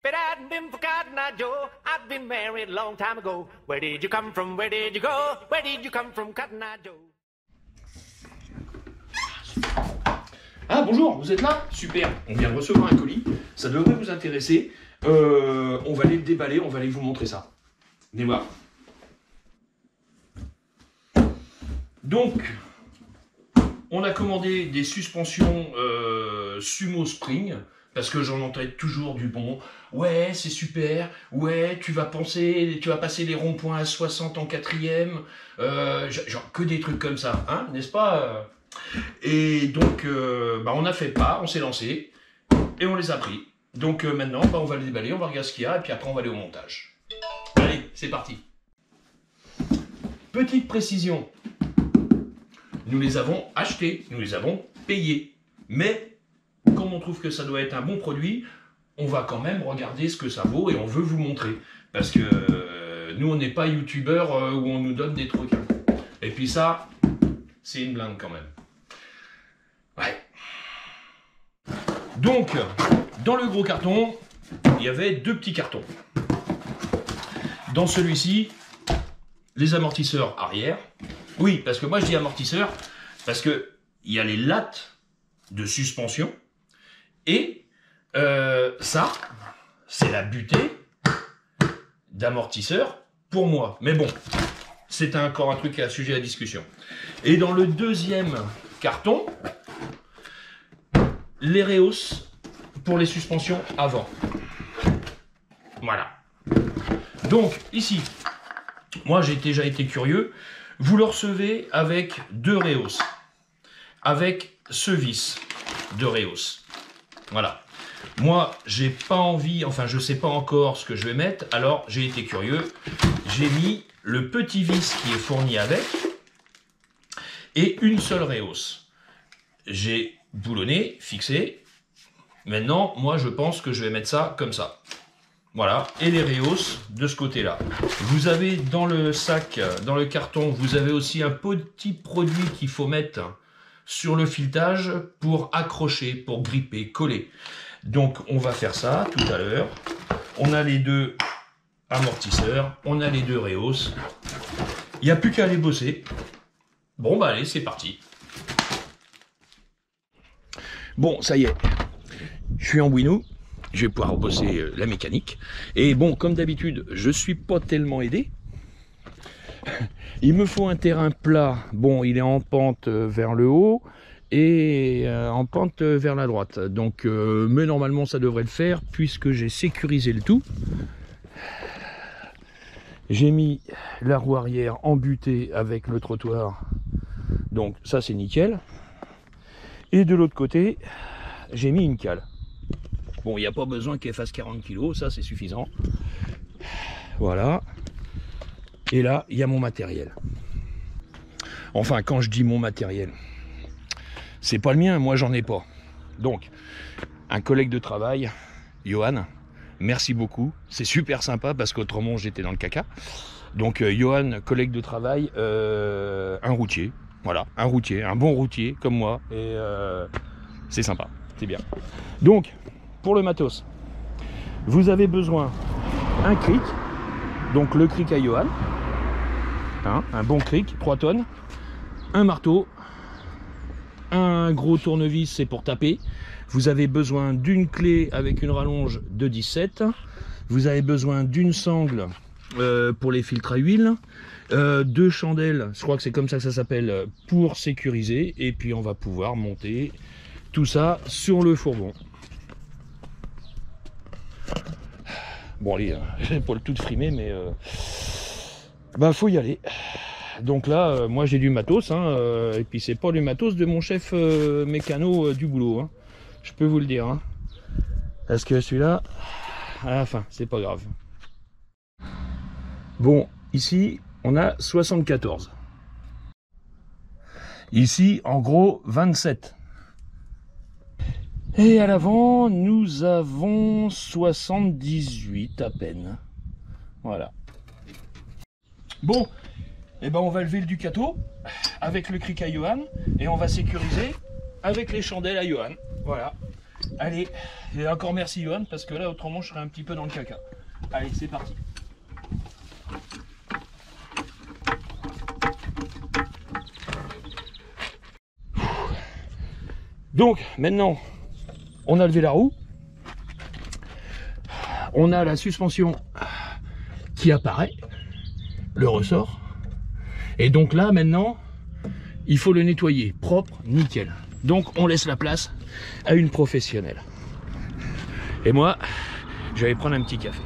If it hadn't been for Cotton Eye Joe, I'd been married a long time ago. Where did you come from? Where did you go? Where did you come from, Cotton Eye Joe? Ah bonjour, vous êtes là? Super, on vient de recevoir un colis, ça devrait vous intéresser. On va aller le déballer, on va aller vous montrer ça. Venez voir. Donc, on a commandé des suspensions Sumo Spring, parce que j'en entends toujours du bon. Ouais, c'est super, ouais, tu vas passer les ronds-points à 60 en quatrième, genre que des trucs comme ça, hein, n'est-ce pas? Et donc, on a fait le pas, on s'est lancé, et on les a pris. Donc maintenant, on va les déballer, on va regarder ce qu'il y a, et puis après on va aller au montage. Allez, c'est parti. Petite précision, nous les avons achetés, nous les avons payés, mais comme on trouve que ça doit être un bon produit, on va quand même regarder ce que ça vaut, et on veut vous montrer. Parce que nous, on n'est pas youtubeurs où on nous donne des trucs. Et puis ça, c'est une blinde quand même. Ouais. Donc, dans le gros carton, il y avait deux petits cartons. Dans celui-ci, les amortisseurs arrière. Oui, parce que moi je dis amortisseurs, parce que il y a les lattes de suspension. Et ça, c'est la butée d'amortisseur pour moi. Mais bon, c'est encore un truc qui est sujet à discussion. Et dans le deuxième carton, les Reos pour les suspensions avant. Voilà. Donc ici, moi j'ai déjà été curieux. Vous le recevez avec deux Reos, avec ce vis de Reos. Voilà. Moi, j'ai pas envie, enfin je sais pas encore ce que je vais mettre, alors j'ai été curieux. J'ai mis le petit vis qui est fourni avec et une seule Reos. J'ai boulonné, fixé. Maintenant, moi je pense que je vais mettre ça comme ça. Voilà, et les Reos de ce côté-là. Vous avez dans le sac, dans le carton, vous avez aussi un petit produit qu'il faut mettre sur le filetage pour accrocher, pour gripper, coller. Donc on va faire ça tout à l'heure. On a les deux amortisseurs, on a les deux Reos. Il n'y a plus qu'à aller bosser. Bon bah allez, c'est parti. Bon, ça y est, je suis en bouinou. Je vais pouvoir bosser la mécanique. Et bon, comme d'habitude, je suis pas tellement aidé. Il me faut un terrain plat. Bon, il est en pente vers le haut et en pente vers la droite. Donc, mais normalement, ça devrait le faire puisque j'ai sécurisé le tout. J'ai mis la roue arrière en butée avec le trottoir. Donc, ça, c'est nickel. Et de l'autre côté, j'ai mis une cale. Bon, il n'y a pas besoin qu'elle fasse 40 kg, ça c'est suffisant. Voilà. Et là, il y a mon matériel. Enfin, quand je dis mon matériel, c'est pas le mien, moi j'en ai pas. Donc, un collègue de travail, Johan, merci beaucoup. C'est super sympa parce qu'autrement j'étais dans le caca. Donc, Johan, collègue de travail, un routier. Voilà, un routier, un bon routier comme moi. Et c'est sympa, c'est bien. Donc, pour le matos, vous avez besoin un cric, donc le cric à Johan, hein, un bon cric, 3 tonnes, un marteau, un gros tournevis, c'est pour taper. Vous avez besoin d'une clé avec une rallonge de 17. Vous avez besoin d'une sangle pour les filtres à huile, 2 chandelles, je crois que c'est comme ça que ça s'appelle, pour sécuriser. Et puis on va pouvoir monter tout ça sur le fourgon. Bon allez, j'ai pas le tout de frimer, mais faut y aller. Donc là, moi j'ai du matos, hein, et puis c'est pas le matos de mon chef mécano du boulot, hein. Je peux vous le dire, hein. Parce que celui-là, à la fin, c'est pas grave. Bon, ici, on a 74. Ici, en gros, 27. Et à l'avant, nous avons 78 à peine. Voilà. Bon, et on va lever le Ducato avec le cric à Johan et on va sécuriser avec les chandelles à Johan. Voilà. Allez, et encore merci Johan, parce que là autrement je serais un petit peu dans le caca. Allez, c'est parti. Donc maintenant, on a levé la roue. On a la suspension qui apparaît, le ressort. Et donc là maintenant, il faut le nettoyer, propre, nickel. Donc on laisse la place à une professionnelle. Et moi, je vais prendre un petit café.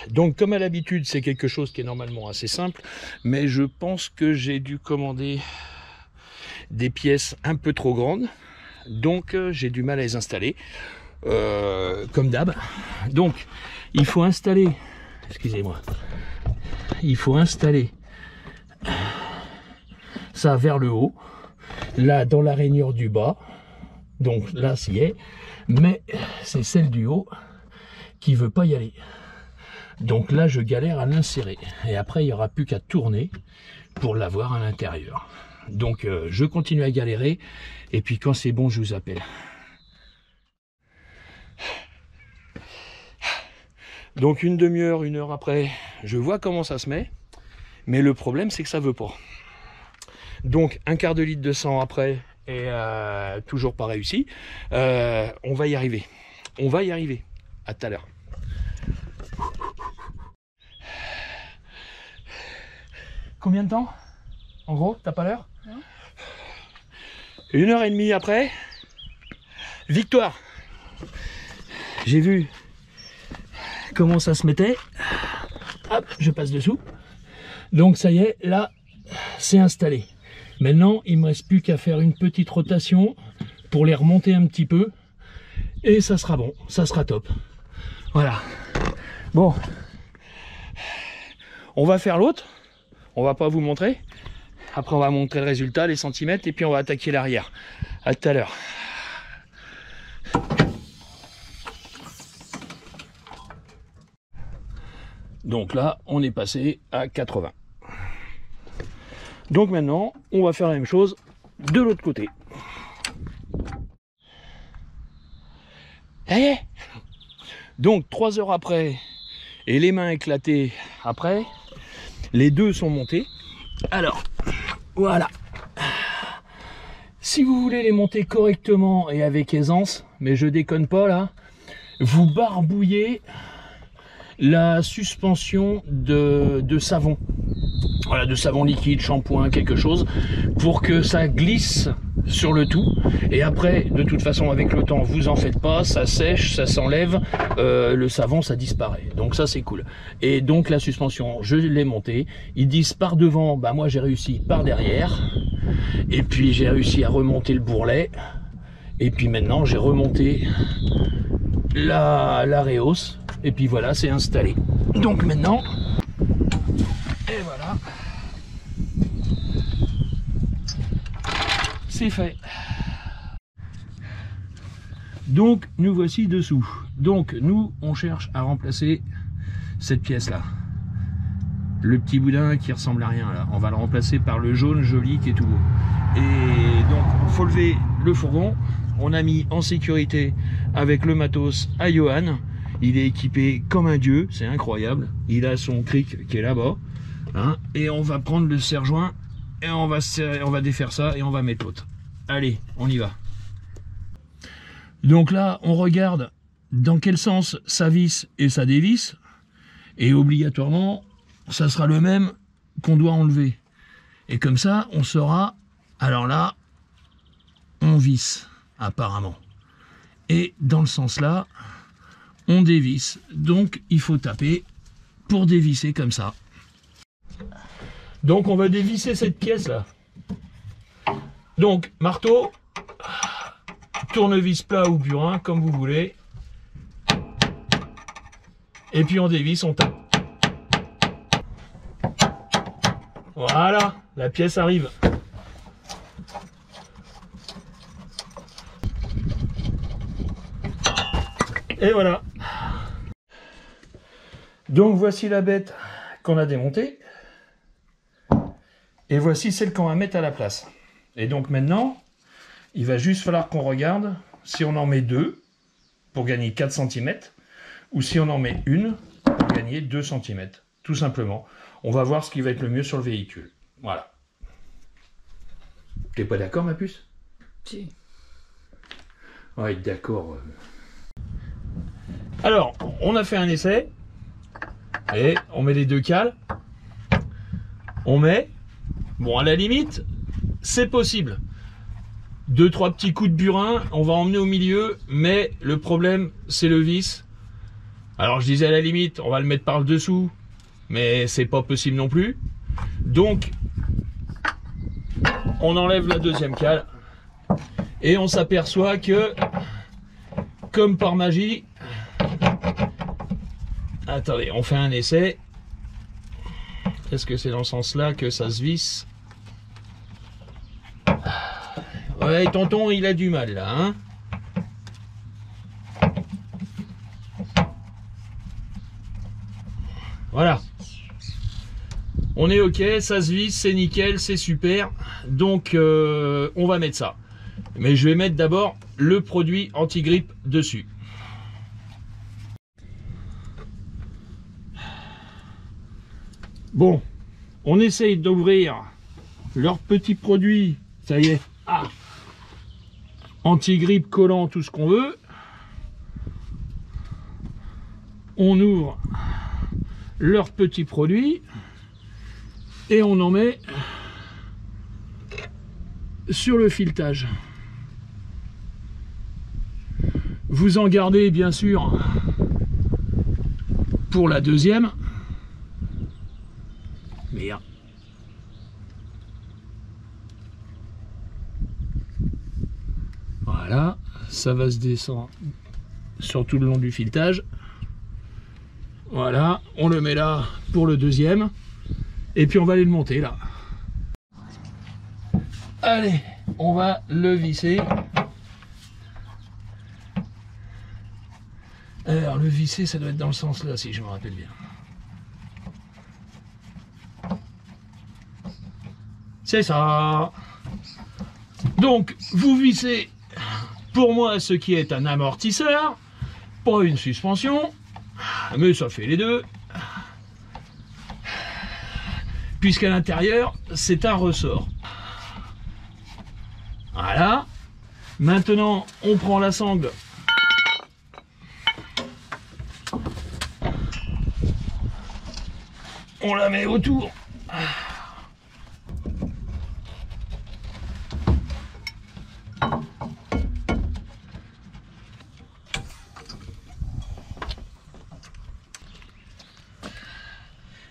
Donc comme à l'habitude, c'est quelque chose qui est normalement assez simple, mais je pense que j'ai dû commander des pièces un peu trop grandes, donc j'ai du mal à les installer, comme d'hab. Donc il faut installer, excusez-moi, il faut installer ça vers le haut, là dans la rainure du bas, donc là s'y est, mais c'est celle du haut qui veut pas y aller. Donc là je galère à l'insérer, et après il n'y aura plus qu'à tourner pour l'avoir à l'intérieur. Donc je continue à galérer, et puis quand c'est bon je vous appelle. Donc une demi-heure, une heure après, je vois comment ça se met, mais le problème c'est que ça veut pas. Donc un quart de litre de sang après, et toujours pas réussi. On va y arriver. On va y arriver. À tout à l'heure. Combien de temps? En gros, t'as pas l'heure? 1h30 après. Victoire. J'ai vu comment ça se mettait. Hop, je passe dessous. Donc ça y est, là, c'est installé. Maintenant, il me reste plus qu'à faire une petite rotation pour les remonter un petit peu. Et ça sera bon, ça sera top. Voilà. Bon. On va faire l'autre. On va pas vous montrer. Après, on va montrer le résultat, les centimètres, et puis on va attaquer l'arrière. À tout à l'heure. Donc là, on est passé à 80. Donc maintenant, on va faire la même chose de l'autre côté. Eh, donc 3 heures après, et les mains éclatées après, les deux sont montés. Alors, voilà. Si vous voulez les monter correctement et avec aisance, mais je déconne pas là, vous barbouillez la suspension de savon. Voilà, de savon liquide, shampoing, quelque chose, pour que ça glisse sur le tout. Et après, de toute façon, avec le temps, vous en faites pas, ça sèche, ça s'enlève, le savon, ça disparaît. Donc ça, c'est cool. Et donc la suspension, je l'ai montée. Ils disent par devant, bah moi j'ai réussi par derrière. Et puis j'ai réussi à remonter le bourrelet. Et puis maintenant, j'ai remonté la réhausse. Et puis voilà, c'est installé. Donc maintenant, et voilà, c'est fait. Donc nous voici dessous. Donc nous on cherche à remplacer cette pièce là, le petit boudin qui ressemble à rien là, on va le remplacer par le jaune joli qui est tout beau. Et donc il faut lever le fourgon. On a mis en sécurité avec le matos à Johan. Il est équipé comme un dieu, c'est incroyable. Il a son cric qui est là-bas, hein, et on va prendre le serre-joint et on va défaire ça et on va mettre l'autre. Allez, on y va. Donc là, on regarde dans quel sens ça visse et ça dévisse, et obligatoirement, ça sera le même qu'on doit enlever. Et comme ça, on saura. Alors là, on visse apparemment, et dans le sens là, on dévisse. Donc il faut taper pour dévisser comme ça. Donc on va dévisser cette pièce là. Donc marteau, tournevis plat ou burin comme vous voulez, et puis on dévisse, on tape. Voilà, la pièce arrive. Et voilà. Donc voici la bête qu'on a démontée. Et voici celle qu'on va mettre à la place. Et donc maintenant, il va juste falloir qu'on regarde si on en met 2 pour gagner 4 cm ou si on en met une pour gagner 2 cm. Tout simplement. On va voir ce qui va être le mieux sur le véhicule. Voilà. T'es pas d'accord, ma puce? Si. Ouais, d'accord. Alors, on a fait un essai. Et on met les 2 cales. On met. Bon, à la limite, c'est possible. 2-3 petits coups de burin, on va emmener au milieu, mais le problème, c'est le vis. Alors, je disais à la limite, on va le mettre par le dessous, mais c'est pas possible non plus. Donc, on enlève la 2e cale et on s'aperçoit que, comme par magie, attendez, on fait un essai. Est-ce que c'est dans ce sens-là que ça se visse? Ouais, tonton, il a du mal là, hein? Voilà. On est ok, ça se visse, c'est nickel, c'est super. Donc, on va mettre ça. Mais je vais mettre d'abord le produit anti-grippe dessus. Bon, on essaye d'ouvrir leur petit produit. Ça y est. Ah, anti-grippe, collant, tout ce qu'on veut. On ouvre leur petit produit et on en met sur le filetage. Vous en gardez bien sûr pour la 2e. Merde. Voilà, ça va se descendre sur tout le long du filetage. Voilà, on le met là pour le 2e. Et puis on va aller le monter là. Allez, on va le visser. Alors le visser, ça doit être dans le sens là, si je me rappelle bien. C'est ça. Donc, vous vissez, pour moi, ce qui est un amortisseur, pas une suspension, mais ça fait les deux, puisqu'à l'intérieur, c'est un ressort. Voilà. Maintenant, on prend la sangle. On la met autour.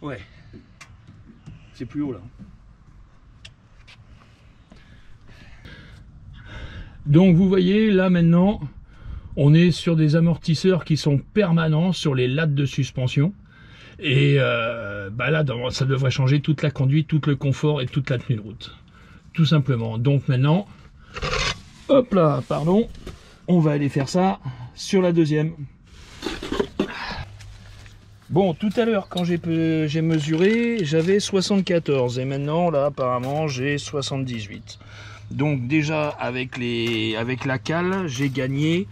Ouais, c'est plus haut là. Donc vous voyez là maintenant, on est sur des amortisseurs qui sont permanents sur les lattes de suspension. Et bah là, ça devrait changer toute la conduite, tout le confort et toute la tenue de route. Tout simplement. Donc maintenant, hop là, pardon, on va aller faire ça sur la 2e. Bon, tout à l'heure, quand j'ai mesuré, j'avais 74. Et maintenant, là, apparemment, j'ai 78. Donc déjà, avec la cale, j'ai gagné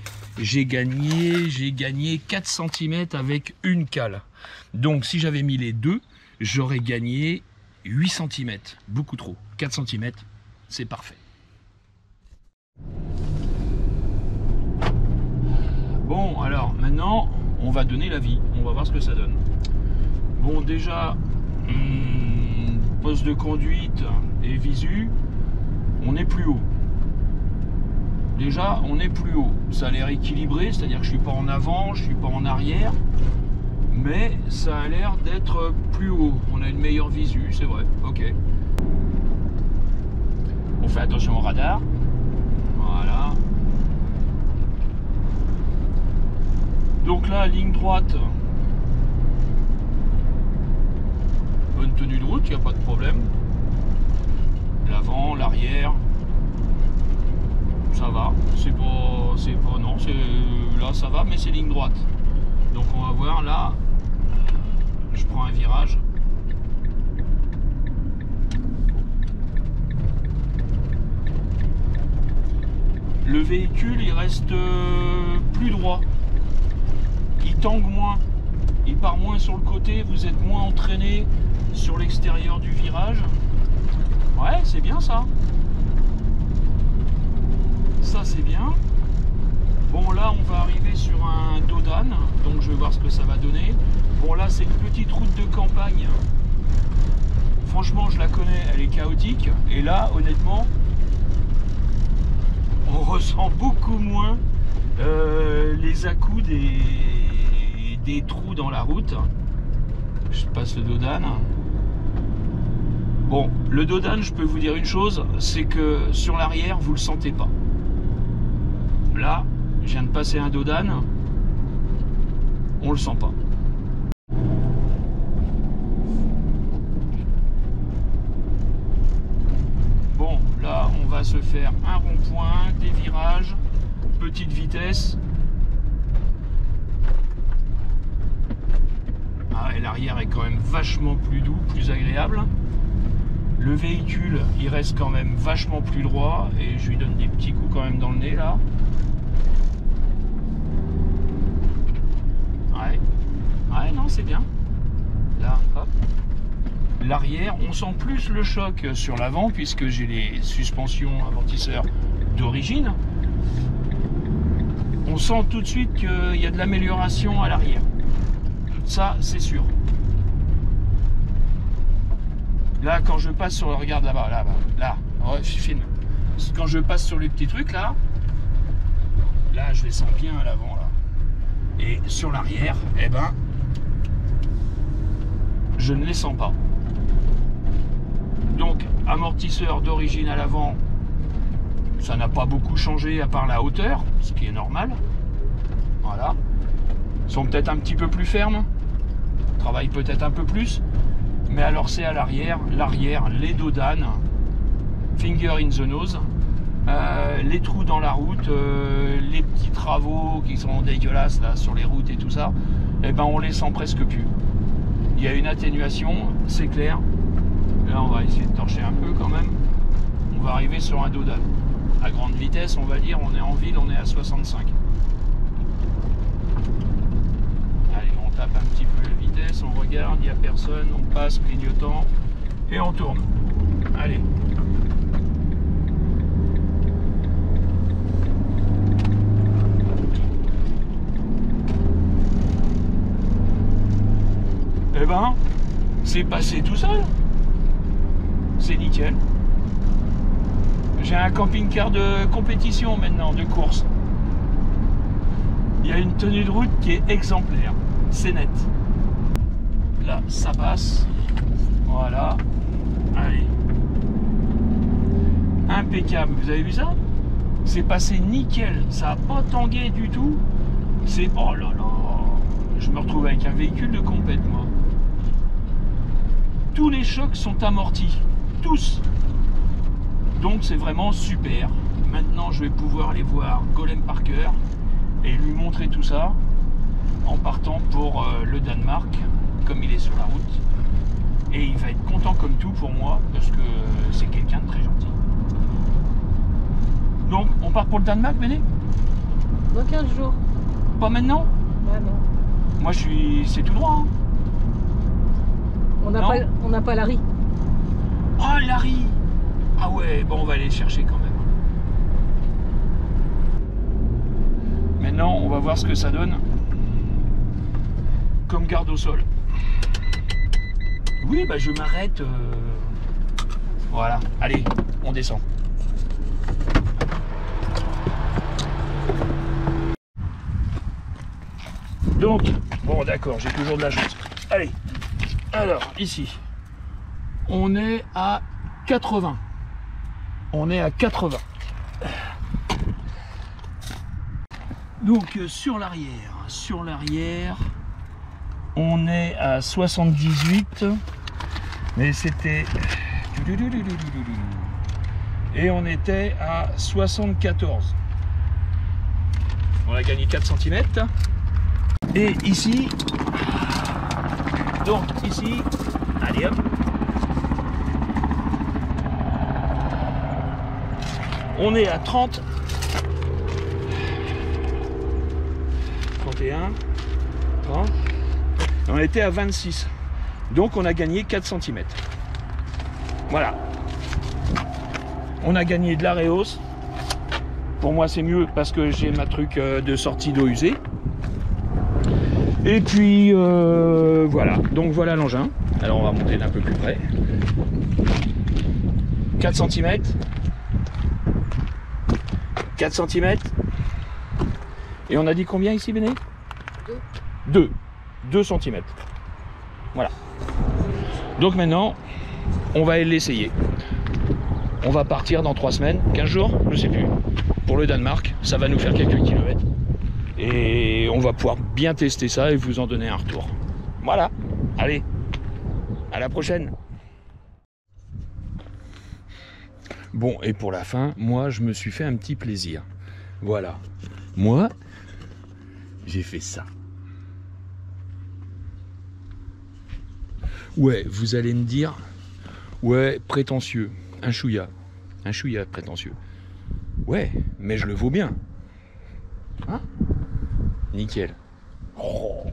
4 cm avec une cale. Donc si j'avais mis les deux, j'aurais gagné 8 cm. Beaucoup trop. 4 cm, c'est parfait. Bon, alors maintenant, on va donner l'avis. On va voir ce que ça donne. Bon, déjà, poste de conduite et visu, on est plus haut. Déjà, on est plus haut. Ça a l'air équilibré, c'est-à-dire que je suis pas en avant, je suis pas en arrière. Mais ça a l'air d'être plus haut. On a une meilleure visu, c'est vrai. Ok. On fait attention au radar. Voilà. Donc là, ligne droite. Bonne tenue de route, il n'y a pas de problème. L'avant, l'arrière. Ça va. Non, là ça va, mais c'est ligne droite. Donc on va voir là. Je prends un virage. le véhicule il reste plus droit. Il tangue moins. Il part moins sur le côté, vous êtes moins entraîné sur l'extérieur du virage. Ouais, c'est bien ça. Ça c'est bien. Bon là on va arriver sur un dos d'âne, donc je vais voir ce que ça va donner. Bon là c'est une petite route de campagne. Franchement je la connais, elle est chaotique. Et là honnêtement, on ressent beaucoup moins les à-coups des trous dans la route. Je passe le dos d'âne. Bon, le dos d'âne, je peux vous dire une chose, c'est que sur l'arrière, vous le sentez pas. Là, je viens de passer un dos d'âne, on le sent pas. Bon, là, on va se faire un rond-point, des virages, petite vitesse. Ah, et l'arrière est quand même vachement plus doux, plus agréable. Le véhicule, il reste quand même vachement plus droit et je lui donne des petits coups quand même dans le nez là. Ouais, non, c'est bien. Là, hop. L'arrière, on sent plus le choc sur l'avant puisque j'ai les suspensions amortisseurs d'origine. On sent tout de suite qu'il y a de l'amélioration à l'arrière. Ça, c'est sûr. Là, quand je passe sur le... Regarde là-bas, là. Ouais, je filme. Quand je passe sur les petits trucs, là, je les sens bien à l'avant, là. Et sur l'arrière, eh ben, je ne les sens pas. Donc, amortisseur d'origine à l'avant, ça n'a pas beaucoup changé à part la hauteur, ce qui est normal. Voilà. Ils sont peut-être un petit peu plus fermes. Travaillent peut-être un peu plus. Mais alors c'est à l'arrière, les dos d'âne, finger in the nose, les trous dans la route, les petits travaux qui sont dégueulasses là sur les routes et tout ça, eh ben on les sent presque plus. Il y a une atténuation, c'est clair. Là on va essayer de torcher un peu quand même. On va arriver sur un dos d'âne. À grande vitesse, on va dire, on est en ville, on est à 65. Allez, on tape un petit peu la vitesse, on regarde, il n'y a personne, on passe clignotant et on tourne. Allez. Eh ben, c'est passé tout seul. C'est nickel. J'ai un camping-car de compétition maintenant, de course. Il y a une tenue de route qui est exemplaire. C'est net. Là, ça passe. Voilà. Allez. Impeccable. Vous avez vu ça? C'est passé nickel. Ça n'a pas tangué du tout. C'est... Oh là là. Je me retrouve avec un véhicule de compète, moi. Tous les chocs sont amortis. Tous. Donc c'est vraiment super. Maintenant je vais pouvoir aller voir Golem Parker et lui montrer tout ça en partant pour le Danemark, comme il est sur la route. Et il va être content comme tout pour moi parce que c'est quelqu'un de très gentil. Donc on part pour le Danemark, Béné? Dans 15 jours. Pas maintenant? Ouais, non. Moi je suis... c'est tout droit. Hein. On n'a pas Larry. Oh Larry! Ah ouais, bon on va aller le chercher quand même. Maintenant on va voir ce que ça donne comme garde au sol. Oui, bah je m'arrête. Voilà, allez, on descend. Donc, bon d'accord, j'ai toujours de la chance. Allez, alors ici, on est à 80. On est à 80. Donc sur l'arrière, on est à 78. Mais c'était... Et on était à 74. On a gagné 4 cm. Et ici, donc ici, allez hop. On est à 30 21, 30. On était à 26. Donc on a gagné 4 cm. Voilà. On a gagné de la réhausse. Pour moi c'est mieux parce que j'ai ma truc de sortie d'eau usée. Et puis voilà. Donc voilà l'engin. Alors on va monter d'un peu plus près. 4 cm. 4 cm. Et on a dit combien ici, Béné? 2 cm. Voilà. Donc maintenant, on va l'essayer. On va partir dans 3 semaines, 15 jours, je sais plus, pour le Danemark. Ça va nous faire quelques kilomètres. Et on va pouvoir bien tester ça et vous en donner un retour. Voilà. Allez, à la prochaine. Bon, et pour la fin, moi, je me suis fait un petit plaisir. Voilà. Moi, j'ai fait ça. Ouais, vous allez me dire, ouais, prétentieux, un chouïa prétentieux. Ouais, mais je le vaux bien. Hein? Nickel. Oh.